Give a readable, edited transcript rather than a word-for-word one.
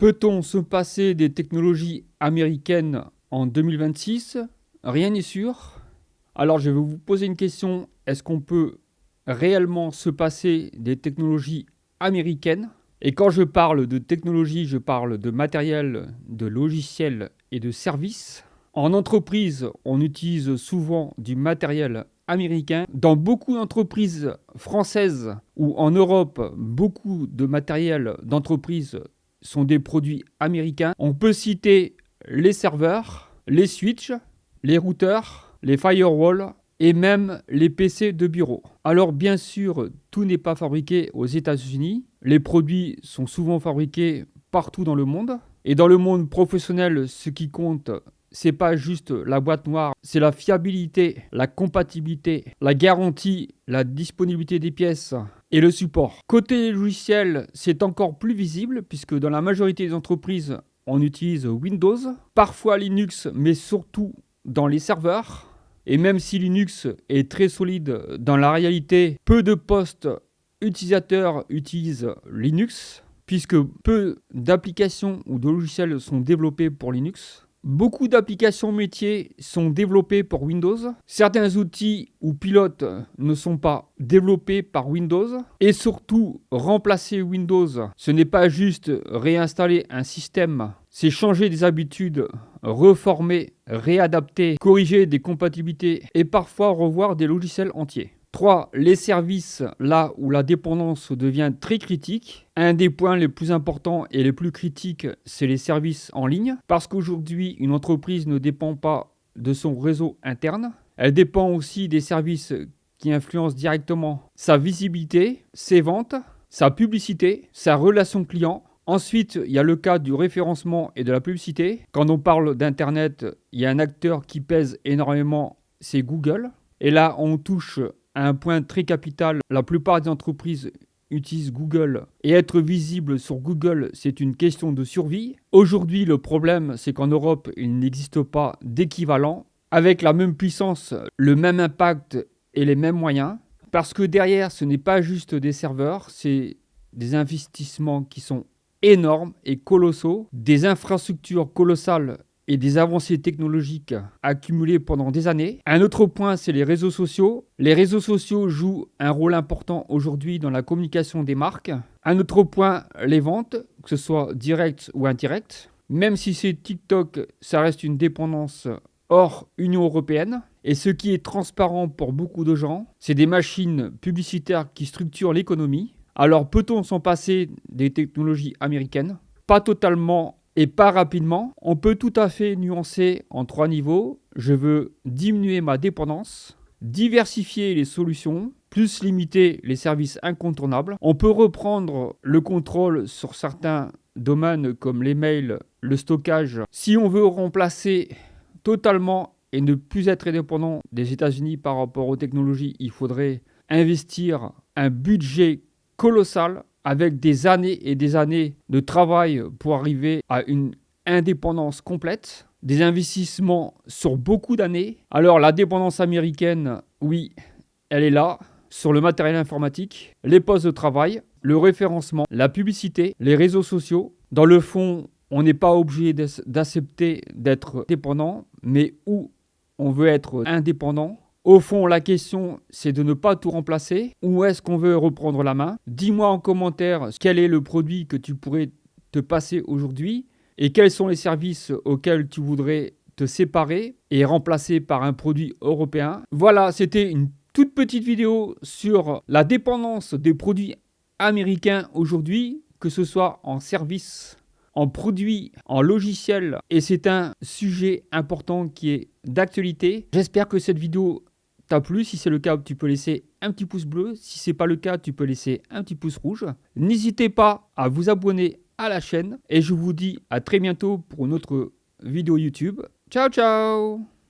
Peut-on se passer des technologies américaines en 2026? Rien n'est sûr. Alors je vais vous poser une question. Est-ce qu'on peut réellement se passer des technologies américaines? Et quand je parle de technologie, je parle de matériel, de logiciels et de services. En entreprise, on utilise souvent du matériel américain. Dans beaucoup d'entreprises françaises ou en Europe, beaucoup de matériel d'entreprise sont des produits américains. On peut citer les serveurs, les switches, les routeurs, les firewalls et même les PC de bureau. Alors bien sûr, tout n'est pas fabriqué aux États-Unis. Les produits sont souvent fabriqués partout dans le monde. Et dans le monde professionnel, ce qui compte, c'est pas juste la boîte noire, c'est la fiabilité, la compatibilité, la garantie, la disponibilité des pièces et le support. Côté logiciel, c'est encore plus visible puisque dans la majorité des entreprises, on utilise Windows, parfois Linux, mais surtout dans les serveurs. Et même si Linux est très solide, dans la réalité, peu de postes utilisateurs utilisent Linux puisque peu d'applications ou de logiciels sont développés pour Linux. Beaucoup d'applications métiers sont développées pour Windows. Certains outils ou pilotes ne sont pas développés par Windows. Et surtout, remplacer Windows, ce n'est pas juste réinstaller un système, c'est changer des habitudes, reformer, réadapter, corriger des compatibilités et parfois revoir des logiciels entiers. 3. Les services, là où la dépendance devient très critique. Un des points les plus importants et les plus critiques, c'est les services en ligne. Parce qu'aujourd'hui, une entreprise ne dépend pas de son réseau interne. Elle dépend aussi des services qui influencent directement sa visibilité, ses ventes, sa publicité, sa relation client. Ensuite, il y a le cas du référencement et de la publicité. Quand on parle d'Internet, il y a un acteur qui pèse énormément, c'est Google. Et là, on touche à un point très capital. La plupart des entreprises utilisent Google et être visible sur Google, c'est une question de survie. Aujourd'hui, le problème, c'est qu'en Europe, il n'existe pas d'équivalent avec la même puissance, le même impact et les mêmes moyens. Parce que derrière, ce n'est pas juste des serveurs, c'est des investissements qui sont énormes et colossaux, des infrastructures colossales et des avancées technologiques accumulées pendant des années. Un autre point, c'est les réseaux sociaux. Les réseaux sociaux jouent un rôle important aujourd'hui dans la communication des marques. Un autre point, les ventes, que ce soit directes ou indirectes. Même si c'est TikTok, ça reste une dépendance hors Union européenne. Et ce qui est transparent pour beaucoup de gens, c'est des machines publicitaires qui structurent l'économie. Alors peut-on s'en passer des technologies américaines? Pas totalement et pas rapidement. On peut tout à fait nuancer en 3 niveaux. Je veux diminuer ma dépendance, diversifier les solutions, plus limiter les services incontournables. On peut reprendre le contrôle sur certains domaines comme les mails, le stockage. Si on veut remplacer totalement et ne plus être indépendant des États-Unis par rapport aux technologies, il faudrait investir un budget colossal avec des années et des années de travail pour arriver à une indépendance complète, des investissements sur beaucoup d'années. Alors la dépendance américaine, oui, elle est là, sur le matériel informatique, les postes de travail, le référencement, la publicité, les réseaux sociaux. Dans le fond, on n'est pas obligé d'accepter d'être dépendant, mais où on veut être indépendant. Au fond, la question, c'est de ne pas tout remplacer. Où est-ce qu'on veut reprendre la main? Dis-moi en commentaire quel est le produit que tu pourrais te passer aujourd'hui et quels sont les services auxquels tu voudrais te séparer et remplacer par un produit européen. Voilà, c'était une toute petite vidéo sur la dépendance des produits américains aujourd'hui, que ce soit en service, en produits, en logiciels. Et c'est un sujet important qui est d'actualité. J'espère que cette vidéo t'a plu. Si c'est le cas, tu peux laisser un petit pouce bleu. Si ce n'est pas le cas, tu peux laisser un petit pouce rouge. N'hésitez pas à vous abonner à la chaîne. Et je vous dis à très bientôt pour une autre vidéo YouTube. Ciao, ciao!